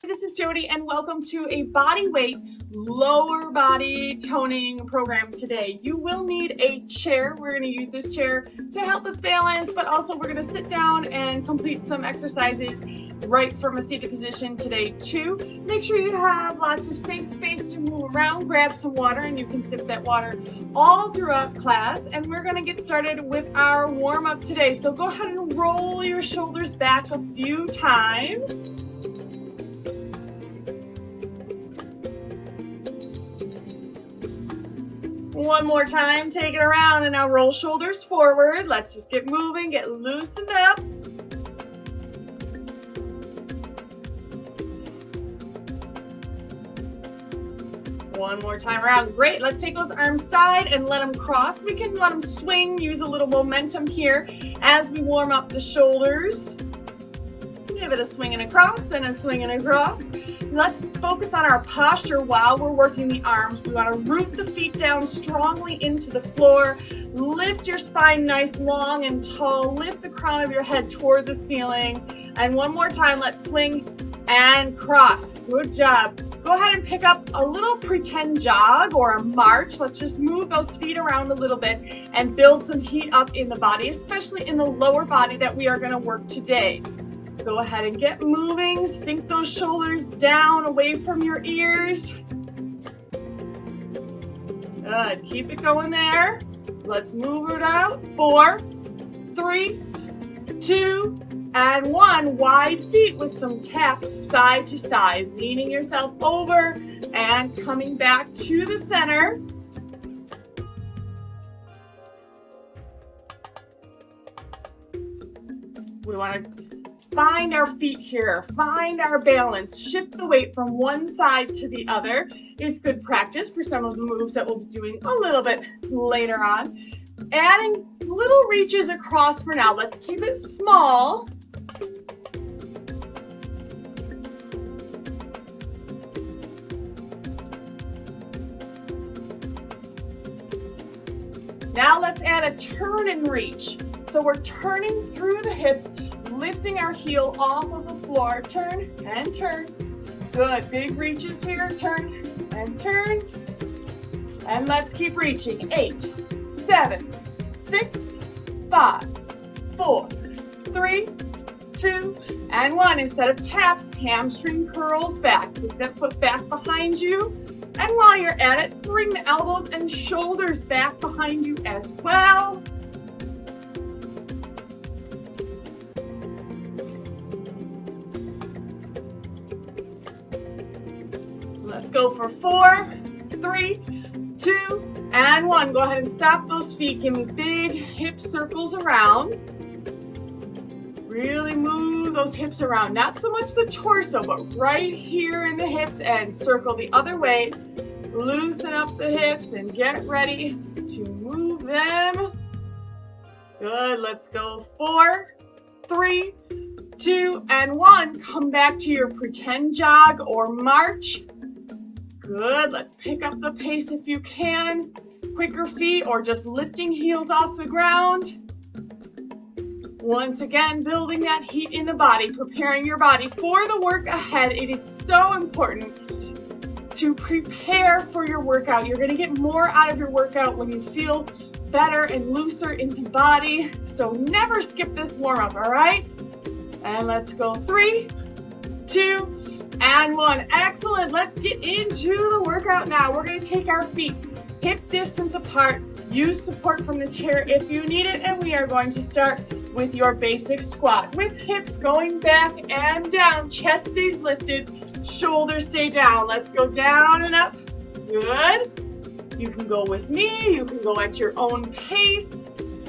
This is Jody and welcome to a body weight lower body toning program today. You will need a chair. We're going to use this chair to help us balance, but also we're going to sit down and complete some exercises right from a seated position today too. Make sure you have lots of safe space to move around. Grab some water and you can sip that water all throughout class. And we're going to get started with our warm up today. So go ahead and roll your shoulders back a few times. One more time, take it around and now roll shoulders forward. Let's just get moving, get loosened up. One more time around. Great, let's take those arms side and let them cross. We can let them swing, use a little momentum here as we warm up the shoulders. Give it a swing and across and a swing and across. Let's focus on our posture while we're working the arms. We want to root the feet down strongly into the floor. Lift your spine nice, long and tall. Lift the crown of your head toward the ceiling. And one more time, let's swing and cross. Good job. Go ahead and pick up a little pretend jog or a march. Let's just move those feet around a little bit and build some heat up in the body, especially in the lower body that we are going to work today. Go ahead and get moving. Sink those shoulders down away from your ears. Good. Keep it going there. Let's move it out. 4, 3, 2, and 1. Wide feet with some taps side to side. Leaning yourself over and coming back to the center. We want to find our feet here, find our balance, shift the weight from one side to the other. It's good practice for some of the moves that we'll be doing a little bit later on. Adding little reaches across for now. Let's keep it small. Now let's add a turn and reach. So we're turning through the hips, lifting our heel off of the floor. Turn and turn. Good. Big reaches here. Turn and turn. And let's keep reaching. 8, 7, 6, 5, 4, 3, 2, and 1. Instead of taps, hamstring curls back. Put that foot back behind you. And while you're at it, bring the elbows and shoulders back behind you as well. Let's go for 4, 3, 2, and 1. Go ahead and stop those feet. Give me big hip circles around. Really move those hips around. Not so much the torso, but right here in the hips and circle the other way. Loosen up the hips and get ready to move them. Good. Let's go 4, 3, 2, and 1. Come back to your pretend jog or march. Good. Let's pick up the pace if you can. Quicker feet or just lifting heels off the ground. Once again, building that heat in the body, preparing your body for the work ahead. It is so important to prepare for your workout. You're going to get more out of your workout when you feel better and looser in the body. So never skip this warm up, all right? And let's go 3, 2, and 1. Excellent. Let's get into the workout now. We're going to take our feet hip distance apart. Use support from the chair if you need it. And we are going to start with your basic squat with hips going back and down. Chest stays lifted. Shoulders stay down. Let's go down and up. Good. You can go with me. You can go at your own pace.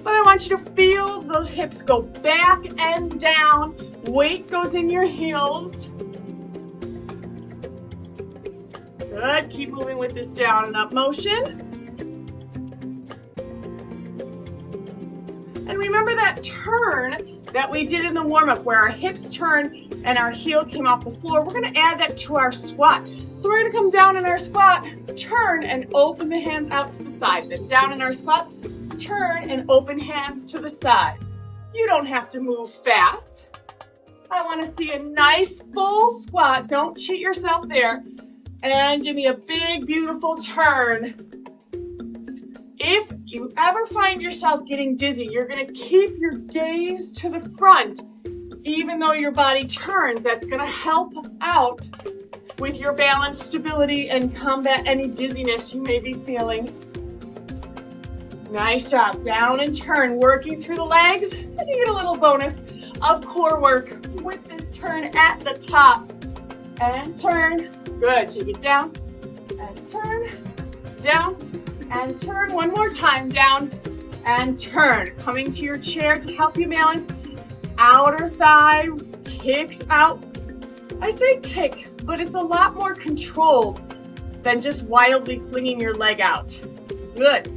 But I want you to feel those hips go back and down. Weight goes in your heels. Good. Keep moving with this down and up motion. And remember that turn that we did in the warm-up where our hips turn and our heel came off the floor. We're going to add that to our squat. So we're going to come down in our squat, turn and open the hands out to the side. Then down in our squat, turn and open hands to the side. You don't have to move fast. I want to see a nice full squat. Don't cheat yourself there. And give me a big, beautiful turn. If you ever find yourself getting dizzy, you're going to keep your gaze to the front, even though your body turns. That's going to help out with your balance, stability, and combat any dizziness you may be feeling. Nice job. Down and turn, working through the legs. And you get a little bonus of core work with this turn at the top. And turn. Good. Take it down and turn, down and turn. One more time. Down and turn. Coming to your chair to help you balance. Outer thigh kicks out. I say kick, but it's a lot more controlled than just wildly flinging your leg out. Good.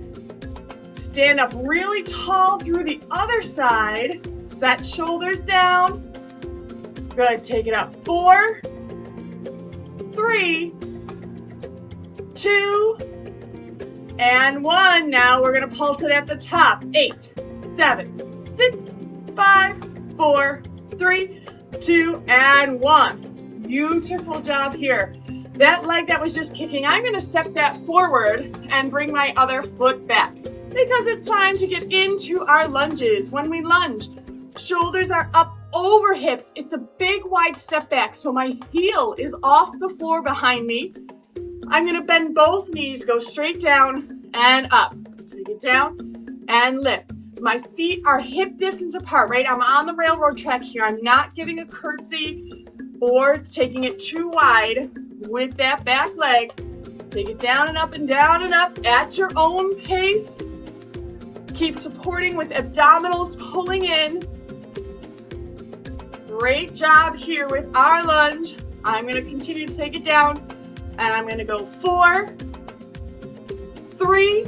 Stand up really tall through the other side. Set shoulders down. Good. Take it up. 4, 3, 2, and 1. Now we're going to pulse it at the top. 8, 7, 6, 5, 4, 3, 2, and 1. Beautiful job here. That leg that was just kicking, I'm going to step that forward and bring my other foot back because it's time to get into our lunges. When we lunge, shoulders are up over hips. It's a big wide step back, so my heel is off the floor behind me. I'm going to bend both knees, go straight down and up. Take it down and lift. My feet are hip distance apart, right? I'm on the railroad track here. I'm not giving a curtsy or taking it too wide with that back leg. Take it down and up and down and up at your own pace. Keep supporting with abdominals pulling in. Great job here with our lunge. I'm going to continue to take it down, and I'm going to go 4, 3,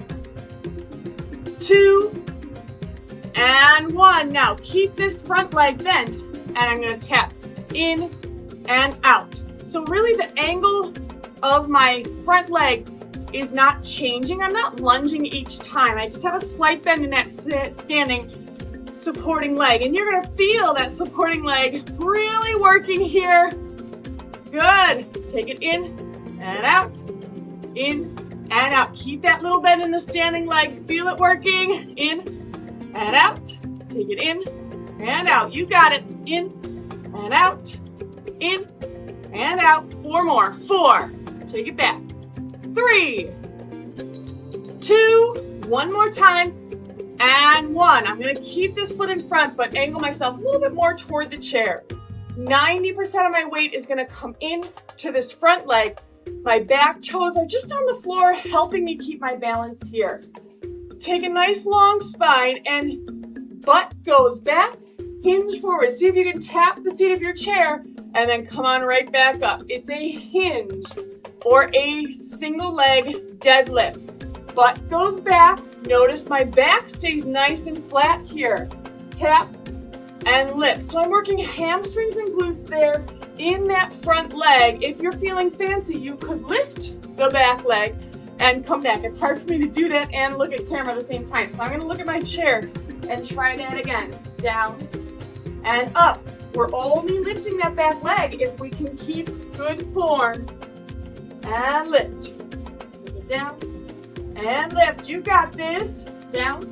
2, and 1. Now keep this front leg bent, and I'm going to tap in and out. So really the angle of my front leg is not changing. I'm not lunging each time. I just have a slight bend in that standing supporting leg, and you're going to feel that supporting leg really working here. Good. Take it in and out, in and out. Keep that little bend in the standing leg. Feel it working. In and out. Take it in and out. You got it. In and out, in and out. 4 more. 4. Take it back. 3, 2, one more time. And 1. I'm going to keep this foot in front, but angle myself a little bit more toward the chair. 90% of my weight is going to come in to this front leg. My back toes are just on the floor, helping me keep my balance here. Take a nice long spine and butt goes back, hinge forward. See if you can tap the seat of your chair and then come on right back up. It's a hinge or a single leg deadlift. Butt goes back. Notice my back stays nice and flat here. Tap and lift. So I'm working hamstrings and glutes there in that front leg. If you're feeling fancy, you could lift the back leg and come back. It's hard for me to do that and look at camera at the same time. So I'm going to look at my chair and try that again. Down and up. We're only lifting that back leg if we can keep good form. And lift. Take it down. And lift. You got this. Down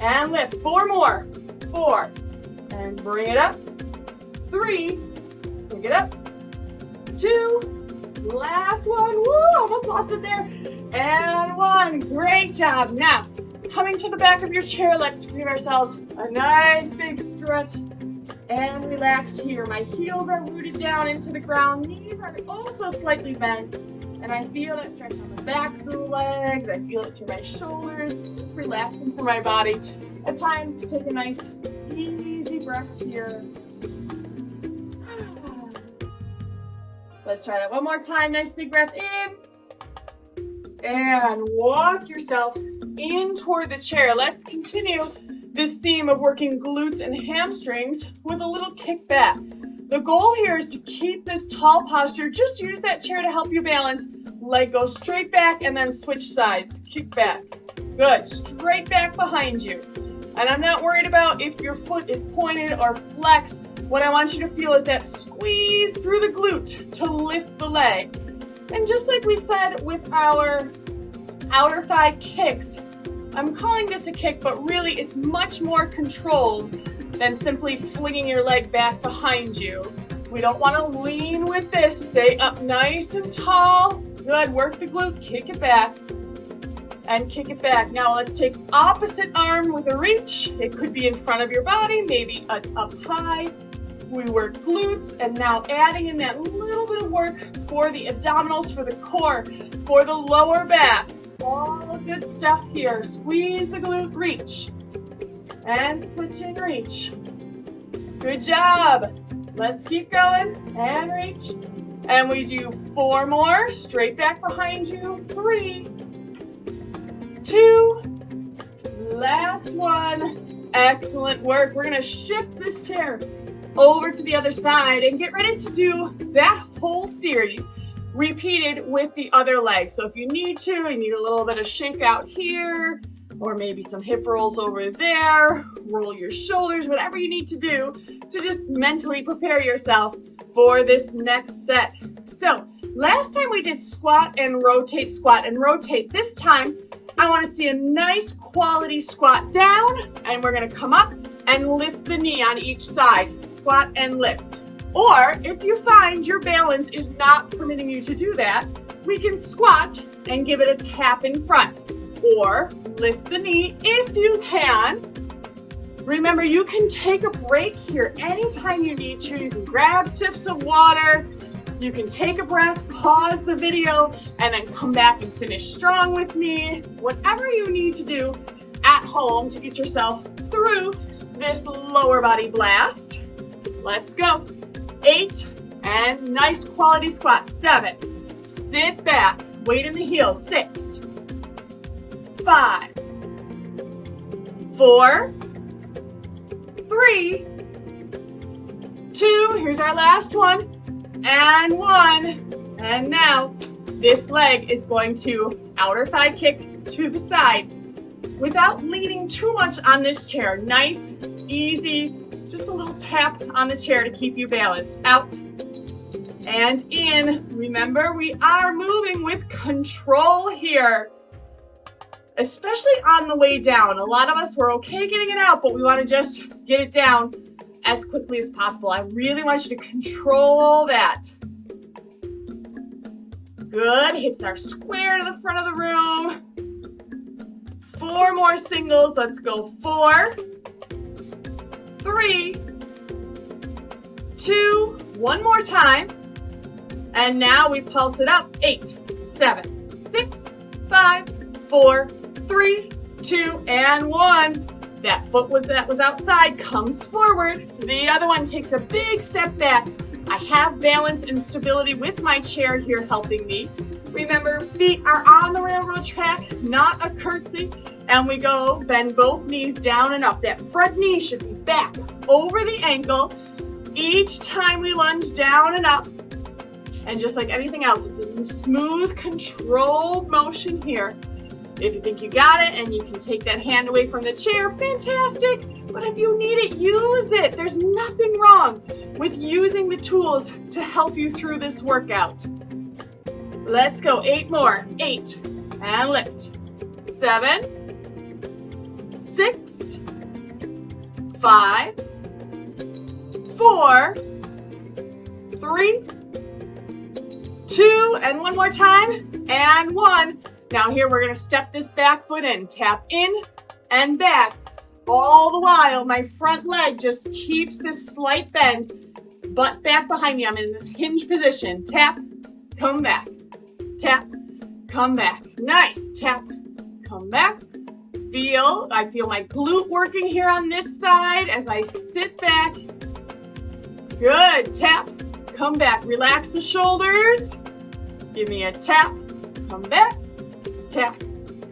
and lift. 4 more. 4. And bring it up. 3. Pick it up. 2. Last one. Woo! Almost lost it there. And 1. Great job. Now, coming to the back of your chair, let's give ourselves a nice big stretch and relax here. My heels are rooted down into the ground. Knees are also slightly bent. And I feel that stretch on the backs of the legs. I feel it through my shoulders. Just relaxing for my body. A time to take a nice, easy breath here. Let's try that one more time. Nice big breath in. And walk yourself in toward the chair. Let's continue this theme of working glutes and hamstrings with a little kick back. The goal here is to keep this tall posture. Just use that chair to help you balance. Leg goes straight back and then switch sides. Kick back. Good. Straight back behind you. And I'm not worried about if your foot is pointed or flexed what I want you to feel is that squeeze through the glute to lift the leg. And just like we said with our outer thigh kicks, I'm calling this a kick, but really it's much more controlled than simply flinging your leg back behind you. We don't want to lean with this. Stay up nice and tall. Good, work the glute, kick it back, and kick it back. Now let's take opposite arm with a reach. It could be in front of your body, maybe up high. We work glutes, and now adding in that little bit of work for the abdominals, for the core, for the lower back. All good stuff here. Squeeze the glute, reach, and switch and reach. Good job. Let's keep going, and reach. And we do 4 more, straight back behind you. 3, 2, last one. Excellent work. We're gonna shift this chair over to the other side and get ready to do that whole series repeated with the other leg. So if you need to, you need a little bit of shake out here, or maybe some hip rolls over there, roll your shoulders, whatever you need to do to just mentally prepare yourself for this next set. So last time we did squat and rotate, squat and rotate. This time I want to see a nice quality squat down, and we're going to come up and lift the knee on each side. Squat and lift. Or if you find your balance is not permitting you to do that, we can squat and give it a tap in front, or lift the knee if you can. Remember, you can take a break here anytime you need to. You can grab sips of water, you can take a breath, pause the video, and then come back and finish strong with me. Whatever you need to do at home to get yourself through this lower body blast. Let's go. 8, and nice quality squat. 7, sit back, weight in the heels. 6, 5, 4, 3, 2, here's our last one, and 1. And now this leg is going to outer thigh kick to the side without leaning too much on this chair. Nice, easy, just a little tap on the chair to keep you balanced. Out and in. Remember, we are moving with control here, especially on the way down. A lot of us, we're okay getting it out, but we want to just get it down as quickly as possible. I really want you to control that. Good. Hips are square to the front of the room. 4 more singles. Let's go. 4, 3, 2, one more time. And now we pulse it up. 8, 7, 6, 5, 4, 3, 2, and 1. That foot that was outside comes forward. The other one takes a big step back. I have balance and stability with my chair here helping me. Remember, feet are on the railroad track, not a curtsy. And we go, bend both knees down and up. That front knee should be back over the ankle each time we lunge down and up. And just like anything else, it's a smooth, controlled motion here. If you think you got it and you can take that hand away from the chair, fantastic. But if you need it, use it. There's nothing wrong with using the tools to help you through this workout. Let's go. 8 more. 8, and lift. 7, 6, 5, 4, 3, 2, and one more time, and 1. Now here we're going to step this back foot in, tap in and back. All the while, my front leg just keeps this slight bend, butt back behind me. I'm in this hinge position. Tap, come back. Tap, come back. Nice. Tap, come back. I feel my glute working here on this side as I sit back. Good. Tap, come back. Relax the shoulders. Give me a tap, come back. Tap,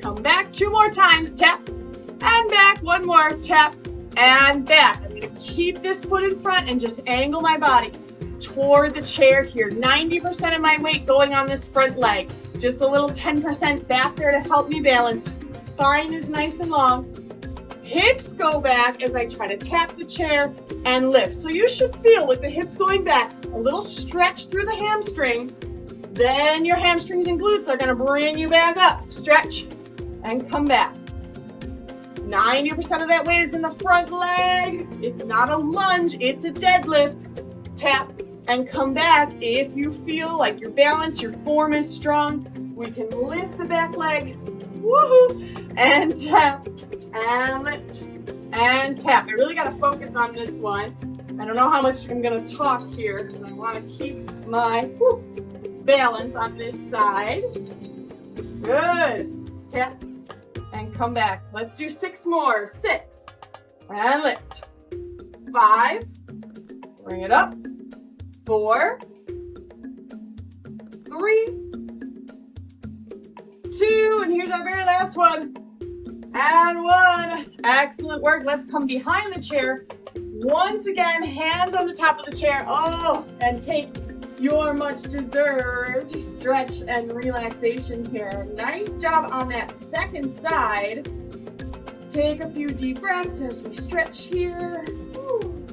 come back. 2 more times. Tap, and back. 1 more. Tap, and back. I'm going to keep this foot in front and just angle my body toward the chair here. 90% of my weight going on this front leg. Just a little 10% back there to help me balance. Spine is nice and long. hips go back as I try to tap the chair and lift. So you should feel with the hips going back, a little stretch through the hamstring. Then your hamstrings and glutes are gonna bring you back up. Stretch and come back. 90% of that weight is in the front leg. It's not a lunge, it's a deadlift. Tap and come back. If you feel like your balance, your form is strong, we can lift the back leg. Woohoo! And tap and lift and tap. I really gotta focus on this one. I don't know how much I'm gonna talk here because I wanna keep my balance on this side. Good. Tap and come back. Let's do 6 more. 6 and lift. 5. Bring it up. 4. 3. 2. And here's our very last one. And 1. Excellent work. Let's come behind the chair. Once again, hands on the top of the chair. Oh, and take your much deserved stretch and relaxation here. Nice job on that second side. Take a few deep breaths as we stretch here. Woo.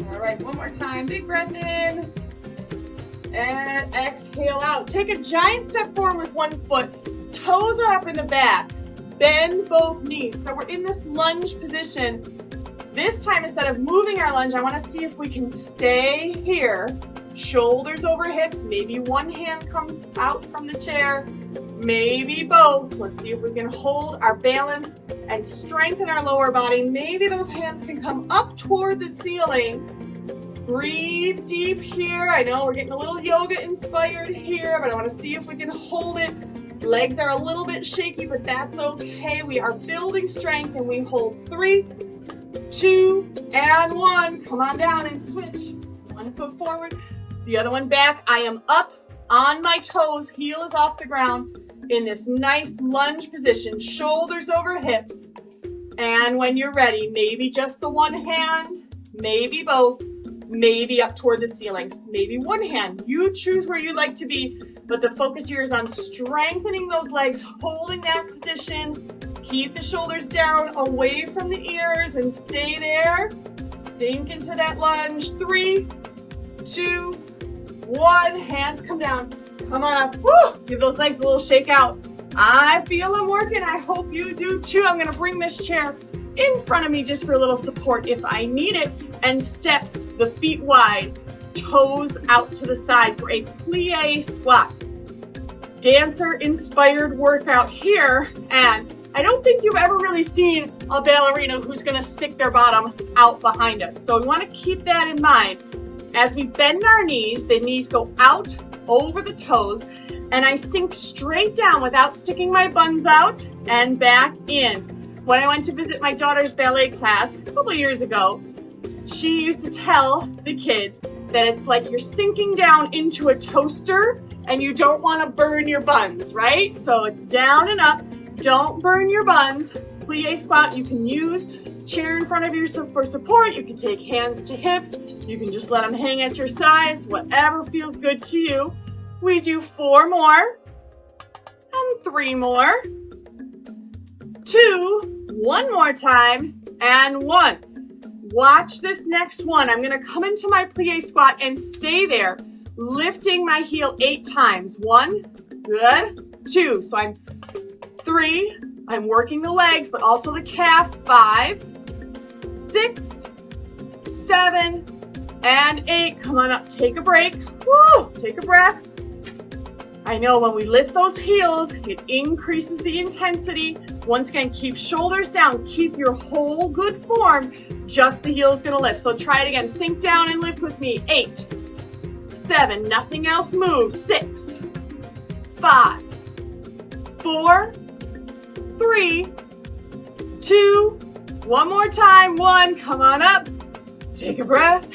All right, one more time. Big breath in and exhale out. Take a giant step forward with one foot. Toes are up in the back. Bend both knees. So we're in this lunge position. This time, instead of moving our lunge, I want to see if we can stay here. Shoulders over hips. Maybe one hand comes out from the chair. Maybe both. Let's see if we can hold our balance and strengthen our lower body. Maybe those hands can come up toward the ceiling. Breathe deep here. I know we're getting a little yoga inspired here, but I want to see if we can hold it. Legs are a little bit shaky, but that's okay. We are building strength and we hold 3, 2, and 1. Come on down and switch. One foot forward, the other one back. I am up on my toes, heel is off the ground in this nice lunge position, shoulders over hips. And when you're ready, maybe just the one hand, maybe both, maybe up toward the ceiling, maybe one hand. You choose where you like to be. But the focus here is on strengthening those legs, holding that position. Keep the shoulders down, away from the ears, and stay there. Sink into that lunge. 3, 2, 1. Hands come down. Come on up. Woo! Give those legs a little shake out. I feel them working. I hope you do too. I'm going to bring this chair in front of me just for a little support if I need it, and step the feet wide. Toes out to the side for a plie squat. Dancer inspired workout here, and I don't think you've ever really seen a ballerina who's going to stick their bottom out behind us. So we want to keep that in mind. As we bend our knees, the knees go out over the toes, and I sink straight down without sticking my buns out and back in. When I went to visit my daughter's ballet class a couple years ago, she used to tell the kids that it's like you're sinking down into a toaster and you don't want to burn your buns, right? So it's down and up. Don't burn your buns. Plie squat, you can use chair in front of you for support. You can take hands to hips. You can just let them hang at your sides, whatever feels good to you. We do 4 more and 3 more. 2, one more time, and 1. Watch this next one. I'm going to come into my plie squat and stay there, lifting my heel 8 times. 1, good. 2, so I'm 3, I'm working the legs, but also the calf. 5, 6, 7, and 8. Come on up, take a break. Woo, take a breath. I know when we lift those heels, it increases the intensity. Once again, keep shoulders down, keep your whole good form. Just the heel is going to lift. So try it again. Sink down and lift with me. 8, 7, nothing else moves. 6, 5, 4, 3, 2, one more time. 1, come on up. Take a breath.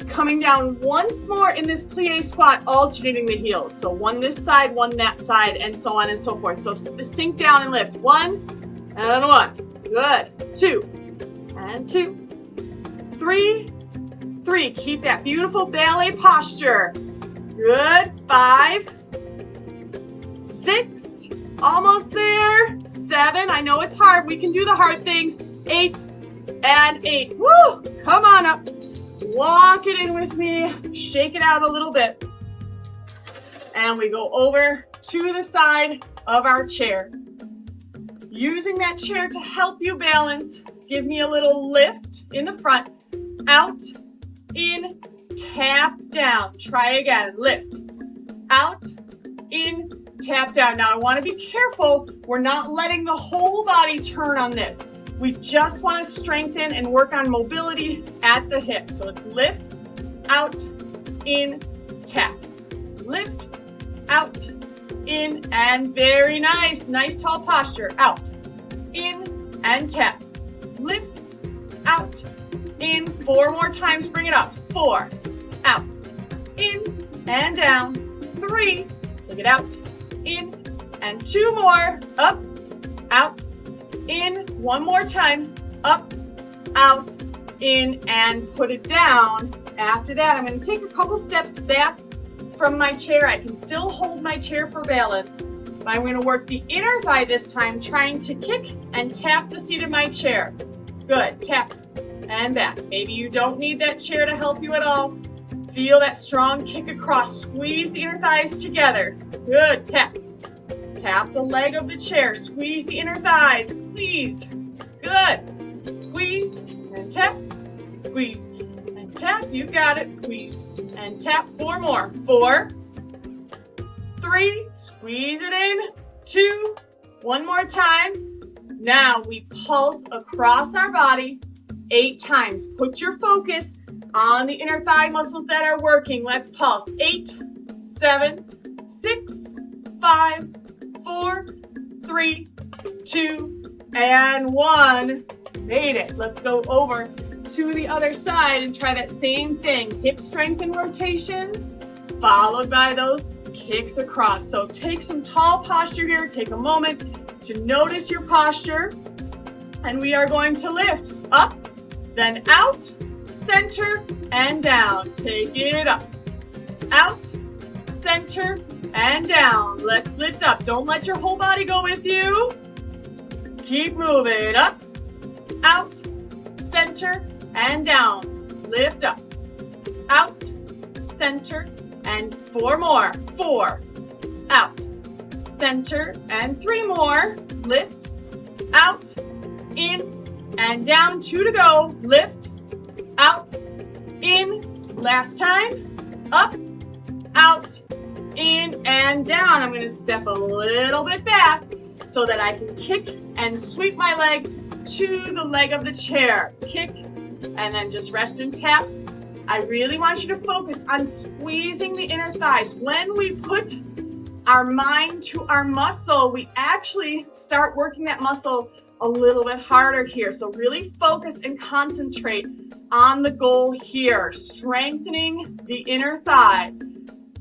Coming down once more in this plie squat, alternating the heels. So one this side, one that side, and so on and so forth. So sink down and lift. 1 and 1. Good. 2 and 2. 3, 3. Keep that beautiful ballet posture. Good. 5, 6, almost there. 7, I know it's hard. We can do the hard things. 8 and 8. Woo! Come on up. Walk it in with me. Shake it out a little bit. And we go over to the side of our chair. Using that chair to help you balance, give me a little lift in the front. Out, in, tap down. Try again. Lift. Out, in, tap down. Now I want to be careful. We're not letting the whole body turn on this. We just want to strengthen and work on mobility at the hip. So it's lift, out, in, tap. Lift, out, in, and very nice. Nice tall posture. Out, in, and tap. Lift, out, in. 4 more times. Bring it up. 4, out, in, and down. 3, take it out, in, and 2 more. Up, out, in. 1 more time. Up, out, in, and put it down. After that, I'm going to take a couple steps back from my chair. I can still hold my chair for balance, but I'm going to work the inner thigh this time, trying to kick and tap the seat of my chair. Good. Tap and back. Maybe you don't need that chair to help you at all. Feel that strong kick across. Squeeze the inner thighs together. Good. Tap. Tap the leg of the chair. Squeeze the inner thighs. Squeeze. Good. Squeeze and tap. Squeeze and tap. You got it. Squeeze and tap. 4 more. 4, 3. Squeeze it in. 2. 1 more time. Now we pulse across our body 8 times. Put your focus on the inner thigh muscles that are working. Let's pulse. 8, 7, 6, 5, 4, 3, 2, and 1. Made it. Let's go over to the other side and try that same thing. Hip strengthen rotations, followed by those kicks across. So take some tall posture here. Take a moment to notice your posture. And we are going to lift up, then out, center, and down. Take it up. Out, center, and down. Let's lift up. Don't let your whole body go with you. Keep moving. Up, out, center, and down. Lift up. Out, center, and 4 more. 4, out, center, and 3 more. Lift, out, in, and down. 2 to go. Lift, out, in. Last time. Up, out, in, and down. I'm going to step a little bit back so that I can kick and sweep my leg to the leg of the chair. Kick, and then just rest and tap. I really want you to focus on squeezing the inner thighs. When we put our mind to our muscle, we actually start working that muscle a little bit harder here. So really focus and concentrate on the goal here, strengthening the inner thigh.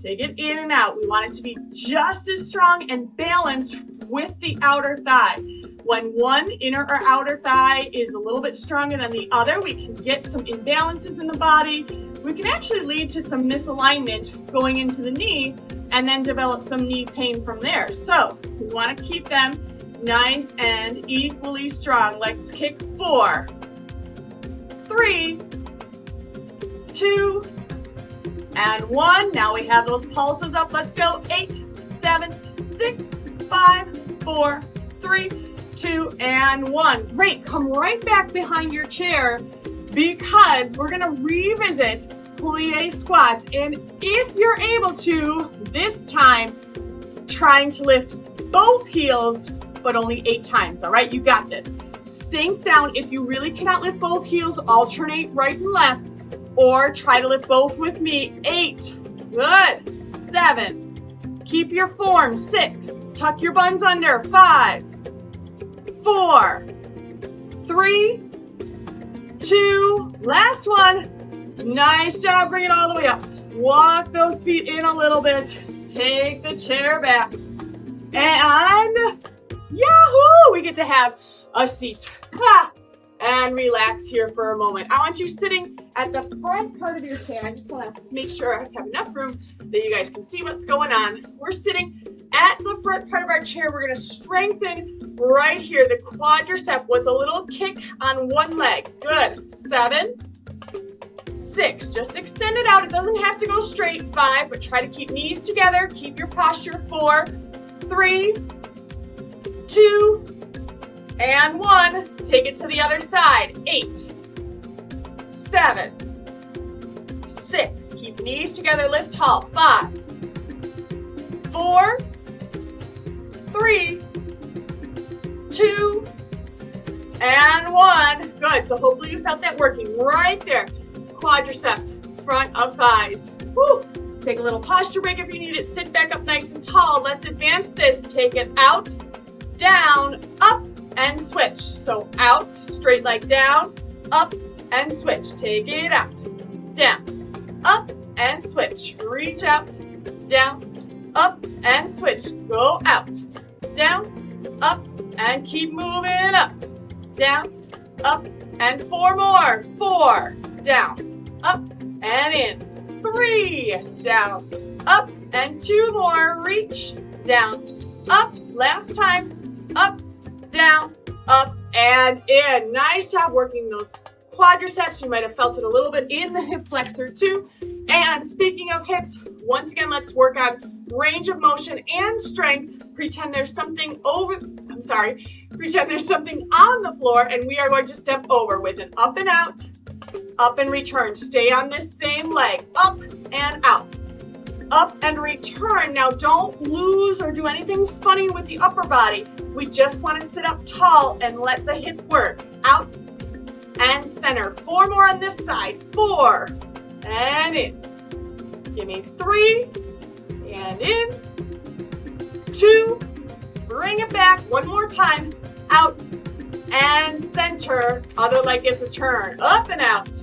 Take it in and out. We want it to be just as strong and balanced with the outer thigh. When one inner or outer thigh is a little bit stronger than the other, we can get some imbalances in the body. We can actually lead to some misalignment going into the knee and then develop some knee pain from there. So we want to keep them nice and equally strong. Let's kick 4, 3, 2, and 1. Now we have those pulses up. Let's go. 8, 7, 6, 5, 4, 3, 2, and 1. Great. Come right back behind your chair because we're going to revisit plie squats. And if you're able to, this time, trying to lift both heels, but only 8 times. All right, you got this. Sink down. If you really cannot lift both heels, alternate right and left, or try to lift both with me. 8. Good. 7. Keep your form. 6. Tuck your buns under. 5, 4, 3, 2. Last one. Nice job. Bring it all the way up. Walk those feet in a little bit. Take the chair back. And yahoo! We get to have a seat. Ha! and relax here for a moment. I want you sitting at the front part of your chair. I just want to make sure I have enough room that you guys can see what's going on. We're sitting at the front part of our chair. We're going to strengthen right here the quadricep with a little kick on one leg. Good. 7, 6. Just extend it out. It doesn't have to go straight. 5, but try to keep knees together. Keep your posture. 4, 3, 2, and 1. Take it to the other side. 8, 7, 6. Keep knees together. Lift tall. 5, 4, 3, 2, and 1. Good. So hopefully you felt that working right there. Quadriceps, front of thighs. Woo. Take a little posture break if you need it. Sit back up nice and tall. Let's advance this. Take it out, down, up, and switch. So out, straight leg down, up, and switch. Take it out, down, up, and switch. Reach out, down, up, and switch. Go out, down, up, and keep moving up, down, up, and 4 more. 4, down, up, and in. 3, down, up, and 2 more. Reach, down, up. Last time, up, down, up, and in. Nice job working those quadriceps. You might have felt it a little bit in the hip flexor too. And speaking of hips, once again, let's work on range of motion and strength. Pretend there's something pretend there's something on the floor, and we are going to step over with an up and out, up and return. Stay on this same leg, up and out, up and return. Now don't lose or do anything funny with the upper body. We just want to sit up tall and let the hip work. Out and center. 4 more on this side. 4 and in. Give me 3 and in. 2. Bring it back. 1 more time. Out and center. Other leg gets a turn. Up and out.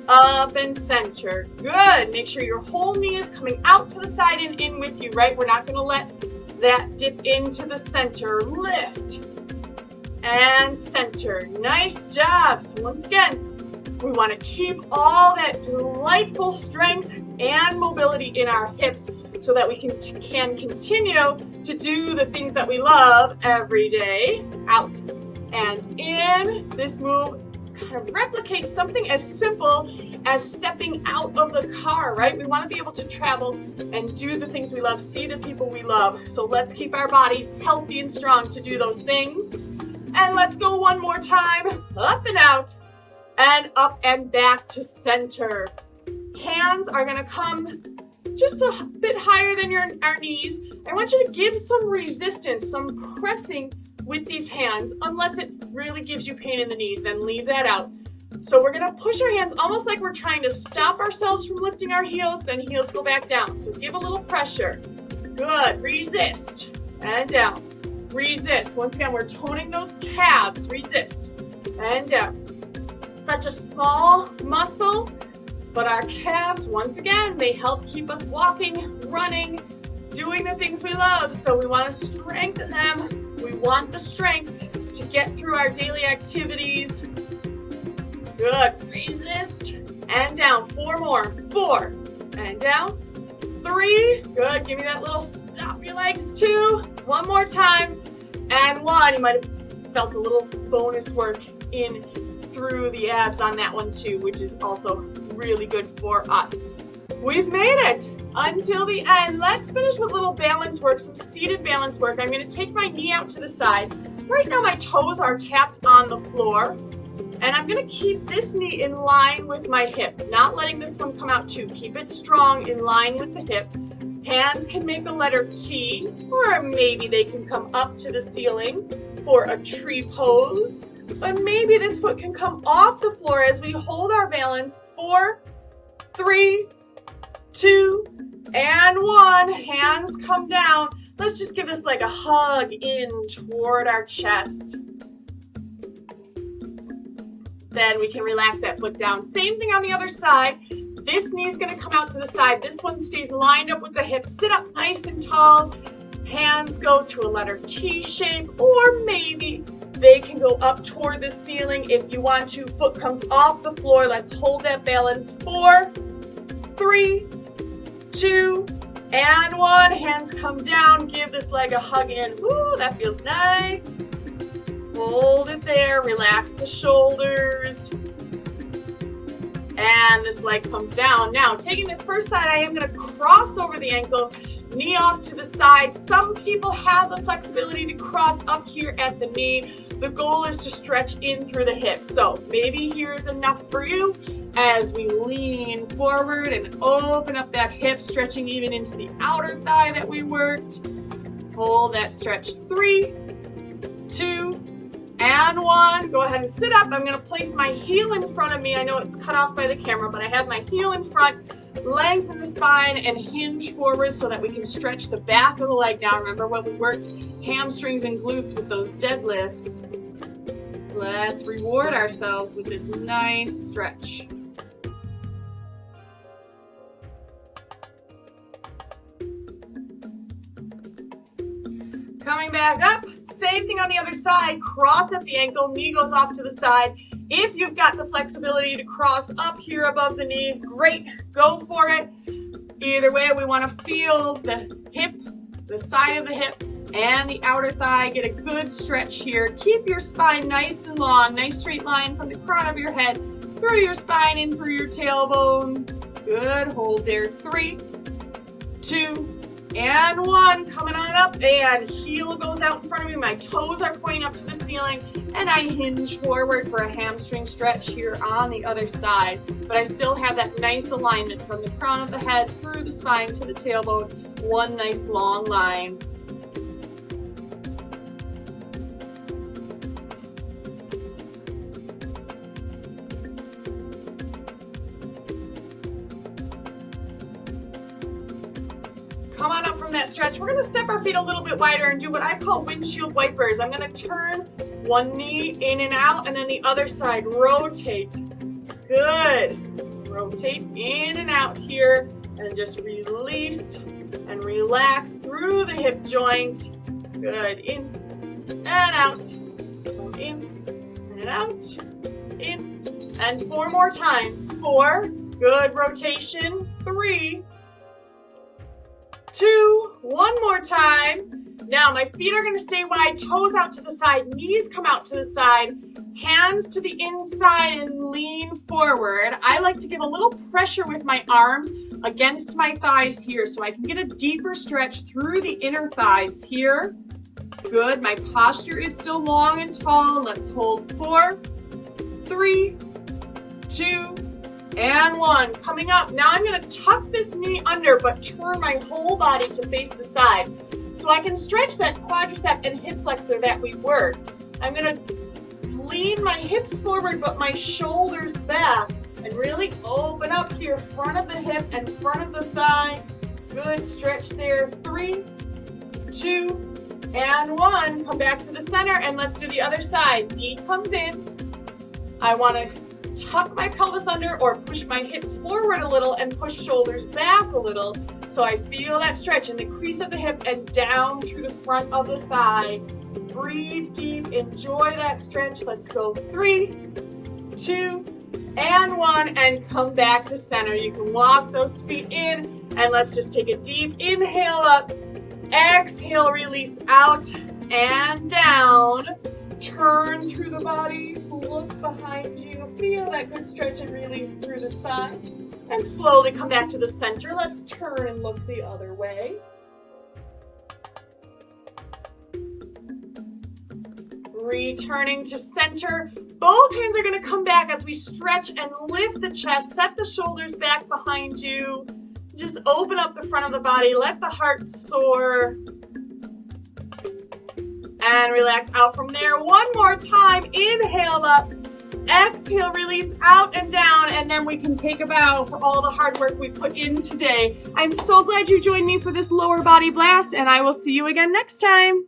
Up and center. Good. Make sure your whole knee is coming out to the side and in with you, right? We're not going to let that dip into the center. Lift and center. Nice job. So once again, we want to keep all that delightful strength and mobility in our hips so that we can continue to do the things that we love every day. Out and in. This move kind of replicates something as simple as stepping out of the car, right? We want to be able to travel and do the things we love, see the people we love. So let's keep our bodies healthy and strong to do those things. And let's go 1 more time. Up and out, and up and back to center. Hands are going to come just a bit higher than our knees. I want you to give some resistance, some pressing with these hands, unless it really gives you pain in the knees, then leave that out. So we're going to push our hands almost like we're trying to stop ourselves from lifting our heels, then heels go back down. So give a little pressure. Good. Resist. And down. Resist. Once again, we're toning those calves. Resist. And down. Such a small muscle, but our calves, once again, they help keep us walking, running, doing the things we love. So we want to strengthen them. We want the strength to get through our daily activities. Good. Resist. And down. 4 more. 4. And down. 3. Good. Give me that little stop your legs 2. 1 more time. And 1. You might have felt a little bonus work in through the abs on that one too, which is also really good for us. We've made it until the end. Let's finish with a little balance work, some seated balance work. I'm going to take my knee out to the side. Right now my toes are tapped on the floor, and I'm going to keep this knee in line with my hip, not letting this one come out too. Keep it strong in line with the hip. Hands can make a letter T, or maybe they can come up to the ceiling for a tree pose. But maybe this foot can come off the floor as we hold our balance. 4, 3, 2, and 1. Hands come down. Let's just give this leg a hug in toward our chest. Then we can relax that foot down. Same thing on the other side. This knee is going to come out to the side. This one stays lined up with the hips. Sit up nice and tall. Hands go to a letter T shape, or maybe they can go up toward the ceiling if you want to. Foot comes off the floor. Let's hold that balance. 4, 3, 2, and 1. Hands come down. Give this leg a hug in. Ooh, that feels nice. Hold it there. Relax the shoulders. And this leg comes down. Now, taking this first side, I am going to cross over the ankle, knee off to the side. Some people have the flexibility to cross up here at the knee. The goal is to stretch in through the hips. So maybe here's enough for you as we lean forward and open up that hip, stretching even into the outer thigh that we worked. Hold that stretch. 3, 2, and 1. Go ahead and sit up. I'm going to place my heel in front of me. I know it's cut off by the camera, but I have my heel in front. Lengthen the spine and hinge forward so that we can stretch the back of the leg. Now remember when we worked hamstrings and glutes with those deadlifts. Let's reward ourselves with this nice stretch. Coming back up, same thing on the other side. Cross at the ankle, knee goes off to the side. If you've got the flexibility to cross up here above the knee, great, go for it. Either way, we want to feel the hip, the side of the hip, and the outer thigh. Get a good stretch here. Keep your spine nice and long, nice straight line from the crown of your head, through your spine, in through your tailbone. Good, hold there. 3, 2, and 1. Coming on up, and heel goes out in front of me. My toes are pointing up to the ceiling, and I hinge forward for a hamstring stretch here on the other side. But I still have that nice alignment from the crown of the head through the spine to the tailbone. One nice long line. Come on up from that stretch. We're going to step our feet a little bit wider and do what I call windshield wipers. I'm going to turn one knee in and out, and then the other side. Rotate. Good. Rotate in and out here, and just release and relax through the hip joint. Good. In and out. Come in and out. In. And 4 more times. 4. Good rotation. 3, 2, 1 more time. Now my feet are going to stay wide, toes out to the side, knees come out to the side, hands to the inside and lean forward. I like to give a little pressure with my arms against my thighs here so I can get a deeper stretch through the inner thighs here. Good. My posture is still long and tall. Let's hold 4, 3, 2, and 1. Coming up. Now I'm going to tuck this knee under, but turn my whole body to face the side so I can stretch that quadricep and hip flexor that we worked. I'm going to lean my hips forward, but my shoulders back, and really open up here, front of the hip and front of the thigh. Good stretch there. 3, 2, and 1. Come back to the center, and let's do the other side. Knee comes in. I want to tuck my pelvis under or push my hips forward a little and push shoulders back a little so I feel that stretch in the crease of the hip and down through the front of the thigh. Breathe deep, enjoy that stretch. Let's go. 3, 2, and 1, and come back to center. You can walk those feet in, and let's just take a deep inhale up, exhale, release out and down. Turn through the body, look behind you, feel that good stretch and release through the spine, and slowly come back to the center. Let's turn and look the other way. Returning to center. Both hands are going to come back as we stretch and lift the chest. Set the shoulders back behind you. Just open up the front of the body. Let the heart soar. And relax out from there. One more time. Inhale up. Exhale, release out and down. And then we can take a bow for all the hard work we put in today. I'm so glad you joined me for this lower body blast, and I will see you again next time.